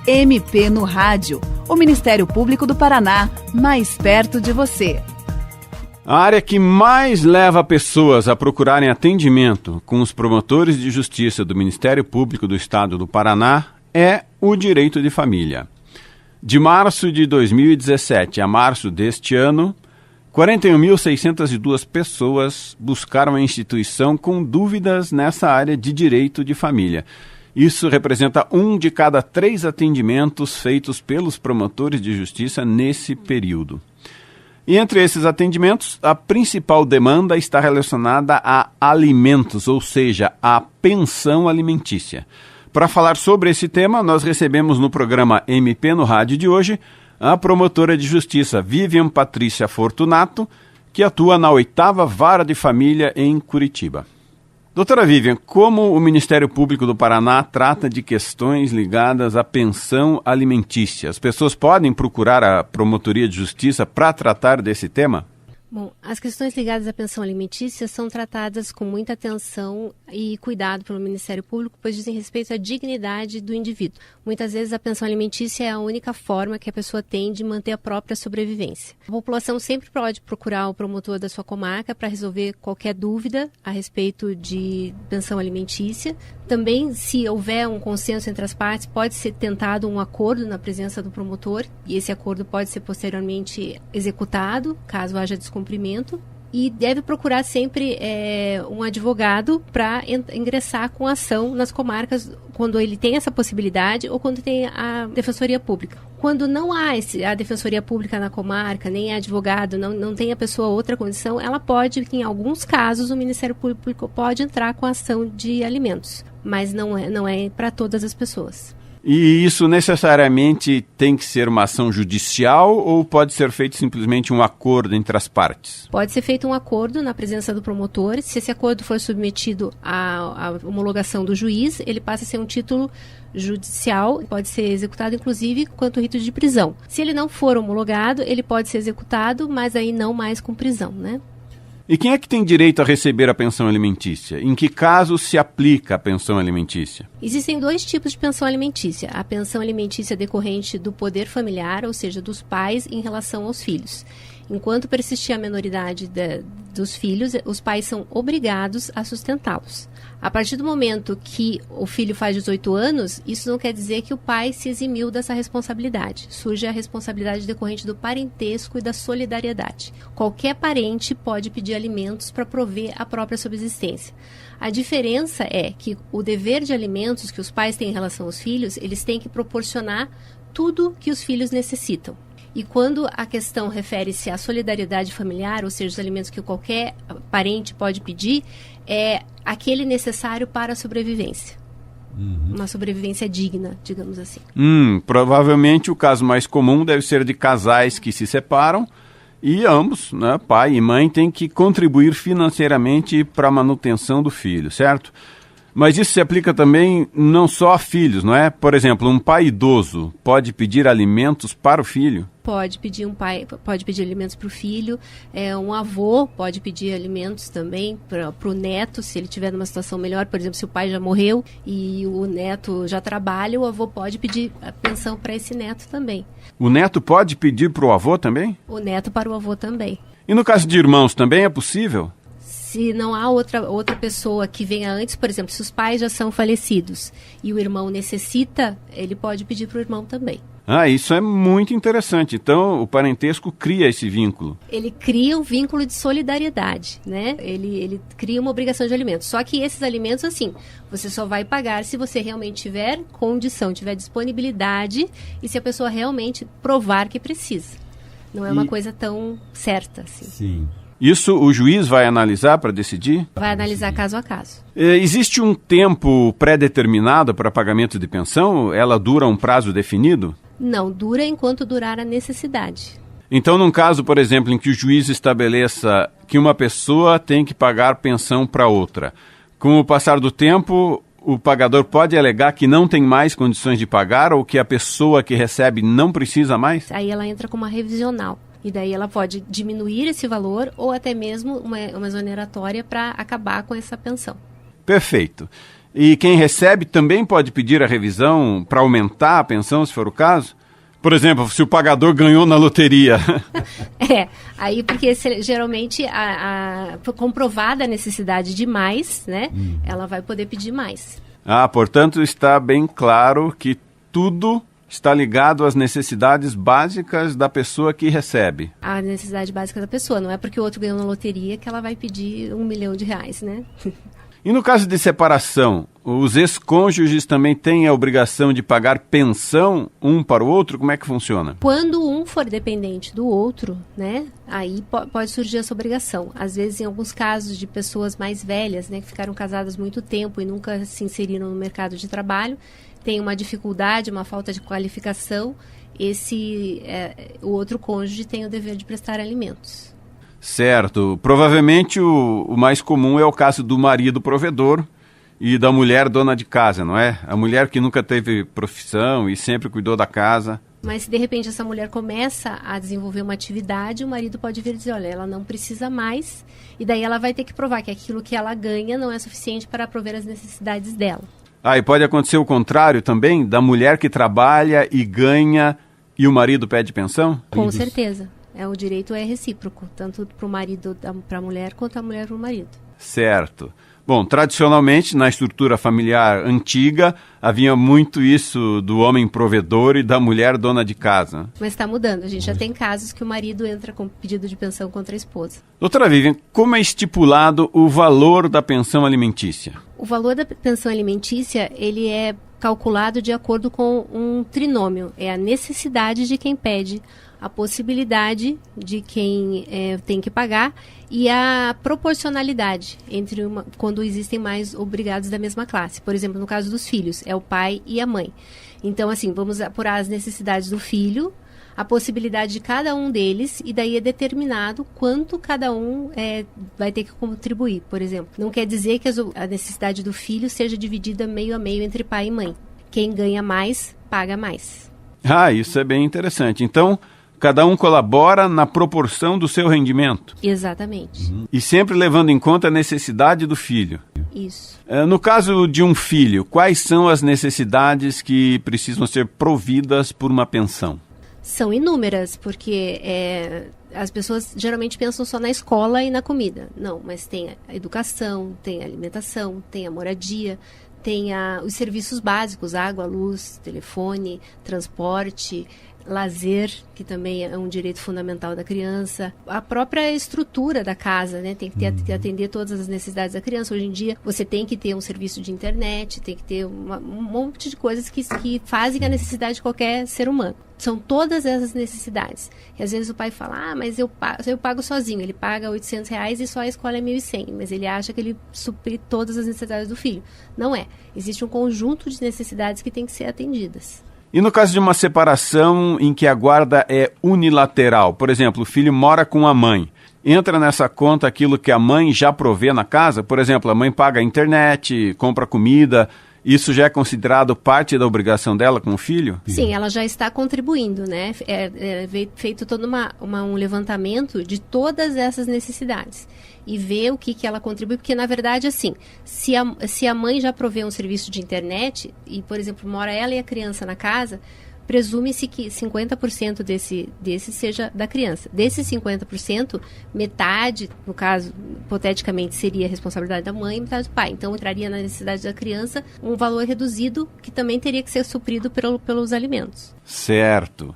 MP no Rádio. O Ministério Público do Paraná, mais perto de você. A área que mais leva pessoas a procurarem atendimento com os promotores de justiça do Ministério Público do Estado do Paraná é o direito de família. De março de 2017 a março deste ano, 41.602 pessoas buscaram a instituição com dúvidas nessa área de direito de família. Isso representa 1 de cada 3 atendimentos feitos pelos promotores de justiça nesse período. E entre esses atendimentos, a principal demanda está relacionada a alimentos, ou seja, a pensão alimentícia. Para falar sobre esse tema, nós recebemos no programa MP no Rádio de hoje a promotora de justiça Vivian Patrícia Fortunato, que atua na 8ª Vara de Família em Curitiba. Doutora Vivian, como o Ministério Público do Paraná trata de questões ligadas à pensão alimentícia? As pessoas podem procurar a Promotoria de Justiça para tratar desse tema? Bom, as questões ligadas à pensão alimentícia são tratadas com muita atenção e cuidado pelo Ministério Público, pois dizem respeito à dignidade do indivíduo. Muitas vezes a pensão alimentícia é a única forma que a pessoa tem de manter a própria sobrevivência. A população sempre pode procurar o promotor da sua comarca para resolver qualquer dúvida a respeito de pensão alimentícia. Também, se houver um consenso entre as partes, pode ser tentado um acordo na presença do promotor e esse acordo pode ser posteriormente executado, caso haja descumprimento. E deve procurar sempre um advogado para ingressar com ação nas comarcas quando ele tem essa possibilidade ou quando tem a Defensoria Pública. Quando não há a Defensoria Pública na comarca, nem advogado, não tem a pessoa outra condição, ela pode, em alguns casos, o Ministério Público pode entrar com ação de alimentos, mas não é para todas as pessoas. E isso necessariamente tem que ser uma ação judicial ou pode ser feito simplesmente um acordo entre as partes? Pode ser feito um acordo na presença do promotor. Se esse acordo for submetido à homologação do juiz, ele passa a ser um título judicial, pode ser executado inclusive quanto rito de prisão. Se ele não for homologado, ele pode ser executado, mas aí não mais com prisão, né? E quem é que tem direito a receber a pensão alimentícia? Em que caso se aplica a pensão alimentícia? Existem 2 tipos de pensão alimentícia. A pensão alimentícia decorrente do poder familiar, ou seja, dos pais em relação aos filhos. Enquanto persistir a menoridade dos filhos, os pais são obrigados a sustentá-los. A partir do momento que o filho faz 18 anos, isso não quer dizer que o pai se eximiu dessa responsabilidade. Surge a responsabilidade decorrente do parentesco e da solidariedade. Qualquer parente pode pedir alimentos para prover a própria subsistência. A diferença é que o dever de alimentos que os pais têm em relação aos filhos, eles têm que proporcionar tudo que os filhos necessitam. E quando a questão refere-se à solidariedade familiar, ou seja, os alimentos que qualquer parente pode pedir, é aquele necessário para a sobrevivência. Uma sobrevivência digna, digamos assim. Provavelmente o caso mais comum deve ser de casais que se separam e ambos, né, pai e mãe, têm que contribuir financeiramente para a manutenção do filho, certo? Mas isso se aplica também não só a filhos, não é? Por exemplo, um pai idoso pode pedir alimentos para o filho? Pode pedir pode pedir alimentos para o filho, um avô pode pedir alimentos também para o neto, se ele estiver numa situação melhor, por exemplo, se o pai já morreu e o neto já trabalha, o avô pode pedir a pensão para esse neto também. O neto pode pedir para o avô também? O neto para o avô também. E no caso de irmãos também é possível? Se não há outra pessoa que venha antes, por exemplo, se os pais já são falecidos e o irmão necessita, ele pode pedir para o irmão também. Isso é muito interessante. Então, o parentesco cria esse vínculo. Ele cria um vínculo de solidariedade, né? Ele cria uma obrigação de alimentos. Só que esses alimentos, assim, você só vai pagar se você realmente tiver condição, tiver disponibilidade e se a pessoa realmente provar que precisa. Não é uma coisa tão certa, assim. Sim. Isso o juiz vai analisar para decidir? Vai analisar caso a caso. Existe um tempo pré-determinado para pagamento de pensão? Ela dura um prazo definido? Não, dura enquanto durar a necessidade. Então, num caso, por exemplo, em que o juiz estabeleça que uma pessoa tem que pagar pensão para outra, com o passar do tempo, o pagador pode alegar que não tem mais condições de pagar ou que a pessoa que recebe não precisa mais? Aí ela entra com uma revisional. E daí ela pode diminuir esse valor ou até mesmo uma exoneratória para acabar com essa pensão. Perfeito. E quem recebe também pode pedir a revisão para aumentar a pensão, se for o caso? Por exemplo, se o pagador ganhou na loteria. Aí porque geralmente comprovada a necessidade de mais, né, ela vai poder pedir mais. Portanto, está bem claro que tudo está ligado às necessidades básicas da pessoa que recebe. A necessidade básica da pessoa, não é porque o outro ganhou na loteria que ela vai pedir R$1 milhão, né? E no caso de separação, os ex-cônjuges também têm a obrigação de pagar pensão um para o outro? Como é que funciona? Quando um for dependente do outro, né, aí pode surgir essa obrigação. Às vezes, em alguns casos de pessoas mais velhas, né, que ficaram casadas muito tempo e nunca se inseriram no mercado de trabalho, tem uma dificuldade, uma falta de qualificação, o outro cônjuge tem o dever de prestar alimentos. Certo. Provavelmente o mais comum é o caso do marido provedor e da mulher dona de casa, não é? A mulher que nunca teve profissão e sempre cuidou da casa. Mas se de repente essa mulher começa a desenvolver uma atividade, o marido pode vir dizer, olha, ela não precisa mais, e daí ela vai ter que provar que aquilo que ela ganha não é suficiente para prover as necessidades dela. E pode acontecer o contrário também, da mulher que trabalha e ganha e o marido pede pensão? Com certeza. O direito é recíproco, tanto para o marido para a mulher, quanto a mulher para o marido. Certo. Bom, tradicionalmente, na estrutura familiar antiga, havia muito isso do homem provedor e da mulher dona de casa. Mas está mudando. A gente já tem casos que o marido entra com pedido de pensão contra a esposa. Doutora Vivian, como é estipulado o valor da pensão alimentícia? O valor da pensão alimentícia, ele é calculado de acordo com um trinômio. É a necessidade de quem pede, a possibilidade de quem tem que pagar e a proporcionalidade entre quando existem mais obrigados da mesma classe. Por exemplo, no caso dos filhos, é o pai e a mãe. Então, assim, vamos apurar as necessidades do filho, a possibilidade de cada um deles, e daí é determinado quanto cada um vai ter que contribuir, por exemplo. Não quer dizer que a necessidade do filho seja dividida meio a meio entre pai e mãe. Quem ganha mais, paga mais. Isso é bem interessante. Então, cada um colabora na proporção do seu rendimento. Exatamente. E sempre levando em conta a necessidade do filho. Isso. No caso de um filho, quais são as necessidades que precisam ser providas por uma pensão? São inúmeras, porque as pessoas geralmente pensam só na escola e na comida. Não, mas tem a educação, tem a alimentação, tem a moradia, tem os serviços básicos, água, luz, telefone, transporte, lazer, que também é um direito fundamental da criança, a própria estrutura da casa, né? Tem que atender todas as necessidades da criança. Hoje em dia, você tem que ter um serviço de internet, tem que ter um monte de coisas que fazem a necessidade de qualquer ser humano. São todas essas necessidades. E às vezes o pai fala, mas eu pago sozinho. Ele paga R$800 e só a escola é 1.100. Mas ele acha que ele supre todas as necessidades do filho. Não é. Existe um conjunto de necessidades que tem que ser atendidas. E no caso de uma separação em que a guarda é unilateral, por exemplo, o filho mora com a mãe, entra nessa conta aquilo que a mãe já provê na casa? Por exemplo, a mãe paga a internet, compra comida, isso já é considerado parte da obrigação dela com o filho? Sim, ela já está contribuindo, né? É feito todo um levantamento de todas essas necessidades e ver o que ela contribui, porque na verdade, assim, se a mãe já provê um serviço de internet e, por exemplo, mora ela e a criança na casa, presume-se que 50% desse seja da criança. Desses 50%, metade, no caso, hipoteticamente, seria a responsabilidade da mãe e metade do pai. Então, entraria na necessidade da criança um valor reduzido que também teria que ser suprido pelos alimentos. Certo.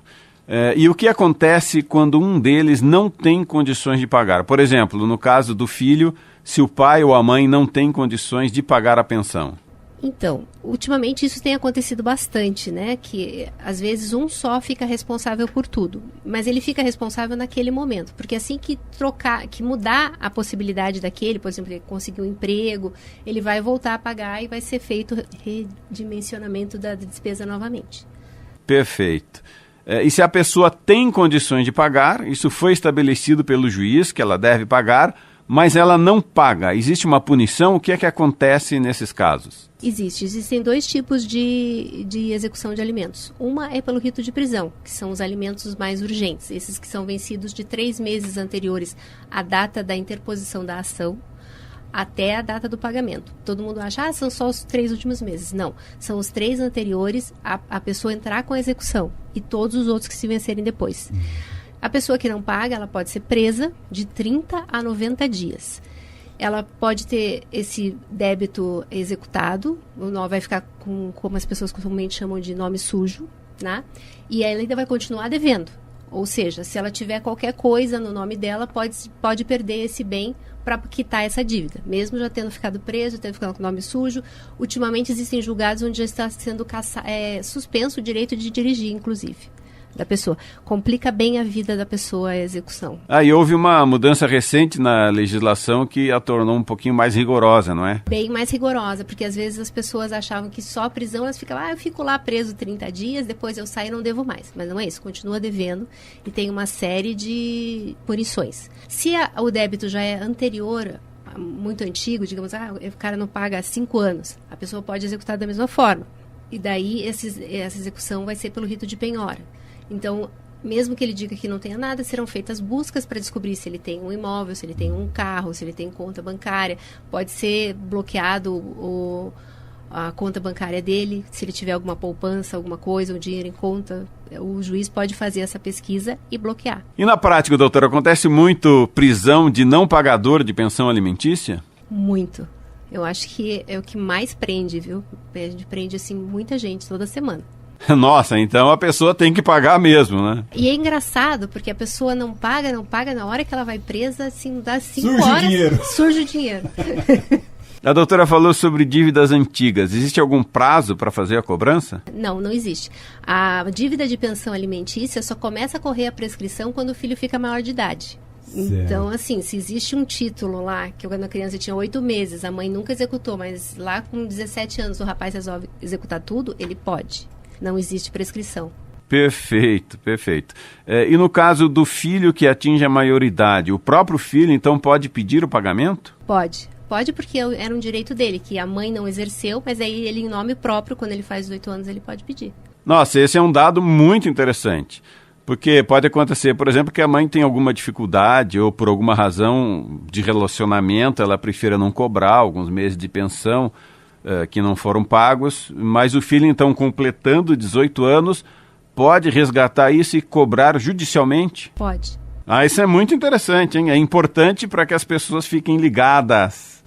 E o que acontece quando um deles não tem condições de pagar? Por exemplo, no caso do filho, se o pai ou a mãe não tem condições de pagar a pensão? Então, ultimamente isso tem acontecido bastante, né? Que às vezes um só fica responsável por tudo, mas ele fica responsável naquele momento, porque assim que mudar a possibilidade daquele, por exemplo, ele conseguir um emprego, ele vai voltar a pagar e vai ser feito redimensionamento da despesa novamente. Perfeito. E se a pessoa tem condições de pagar, isso foi estabelecido pelo juiz que ela deve pagar, mas ela não paga. Existe uma punição? O que é que acontece nesses casos? Existem dois tipos de execução de alimentos. Uma é pelo rito de prisão, que são os alimentos mais urgentes, esses que são vencidos de 3 meses anteriores à data da interposição da ação. até a data do pagamento. Todo mundo acha, são só os 3 últimos meses. Não, são os 3 anteriores a pessoa entrar com a execução e todos os outros que se vencerem depois. A pessoa que não paga, ela pode ser presa de 30 a 90 dias. Ela pode ter esse débito executado, vai ficar com, como as pessoas comumente chamam de nome sujo, né? E ela ainda vai continuar devendo. Ou seja, se ela tiver qualquer coisa no nome dela, pode perder esse bem para quitar essa dívida, mesmo já tendo ficado preso, tendo ficado com o nome sujo. Ultimamente existem julgados onde já está sendo suspenso o direito de dirigir, inclusive, da pessoa. Complica bem a vida da pessoa a execução. E houve uma mudança recente na legislação que a tornou um pouquinho mais rigorosa, não é? Bem mais rigorosa, porque às vezes as pessoas achavam que só a prisão, elas ficavam, eu fico lá preso 30 dias, depois eu saio e não devo mais. Mas não é isso, continua devendo e tem uma série de punições. Se o débito já é anterior, muito antigo, digamos, o cara não paga há 5 anos, a pessoa pode executar da mesma forma. E daí essa execução vai ser pelo rito de penhora. Então, mesmo que ele diga que não tenha nada, serão feitas buscas para descobrir se ele tem um imóvel, se ele tem um carro, se ele tem conta bancária. Pode ser bloqueado a conta bancária dele, se ele tiver alguma poupança, alguma coisa, um dinheiro em conta. O juiz pode fazer essa pesquisa e bloquear. E na prática, doutora, acontece muito prisão de não pagador de pensão alimentícia? Muito. Eu acho que é o que mais prende, viu? A gente prende, assim, muita gente toda semana. Nossa, então a pessoa tem que pagar mesmo, né? E é engraçado, porque a pessoa não paga, na hora que ela vai presa, assim, dá 5 horas, surge o dinheiro. A doutora falou sobre dívidas antigas. Existe algum prazo para fazer a cobrança? Não existe. A dívida de pensão alimentícia só começa a correr a prescrição quando o filho fica maior de idade. Certo. Então, assim, se existe um título lá, que quando a criança tinha 8 meses, a mãe nunca executou, mas lá com 17 anos o rapaz resolve executar tudo, ele pode. Não existe prescrição. Perfeito. E no caso do filho que atinge a maioridade, o próprio filho, então, pode pedir o pagamento? Pode porque era um direito dele, que a mãe não exerceu, mas aí ele, em nome próprio, quando ele faz 18 anos, ele pode pedir. Nossa, esse é um dado muito interessante. Porque pode acontecer, por exemplo, que a mãe tem alguma dificuldade ou por alguma razão de relacionamento, ela prefira não cobrar alguns meses de pensão, que não foram pagos, mas o filho, então, completando 18 anos, pode resgatar isso e cobrar judicialmente? Pode. Isso é muito interessante, hein? É importante para que as pessoas fiquem ligadas.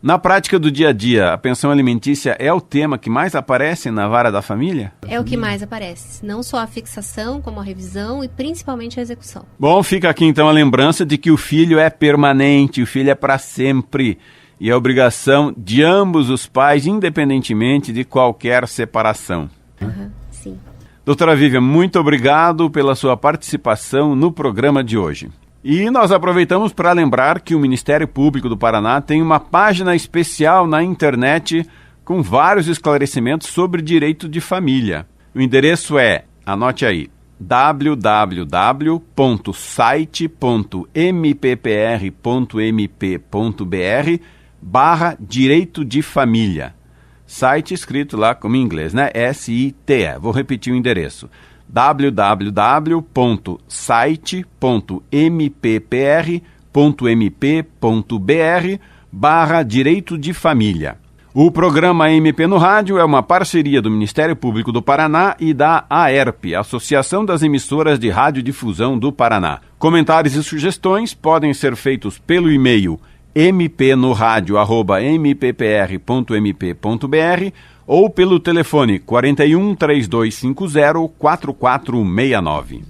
Na prática do dia a dia, a pensão alimentícia é o tema que mais aparece na vara da família? É o que mais aparece. Não só a fixação, como a revisão e principalmente a execução. Bom, fica aqui então a lembrança de que o filho é permanente, o filho é para sempre. E é obrigação de ambos os pais, independentemente de qualquer separação. Sim. Doutora Vivian, muito obrigado pela sua participação no programa de hoje. E nós aproveitamos para lembrar que o Ministério Público do Paraná tem uma página especial na internet com vários esclarecimentos sobre direito de família. O endereço é, anote aí, www.site.mppr.mp.br/direito de família. Site escrito lá como em inglês, né? SITE. Vou repetir o endereço. www.site.mppr.mp.br/direito de família. O programa MP no Rádio é uma parceria do Ministério Público do Paraná e da AERP, Associação das Emissoras de Radiodifusão do Paraná. Comentários e sugestões podem ser feitos pelo e-mail mpnorradio@mppr.mp.br ou pelo telefone 41 3250 4469.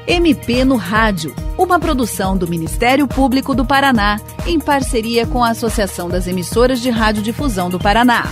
MP no Rádio, uma produção do Ministério Público do Paraná, em parceria com a Associação das Emissoras de Radiodifusão do Paraná.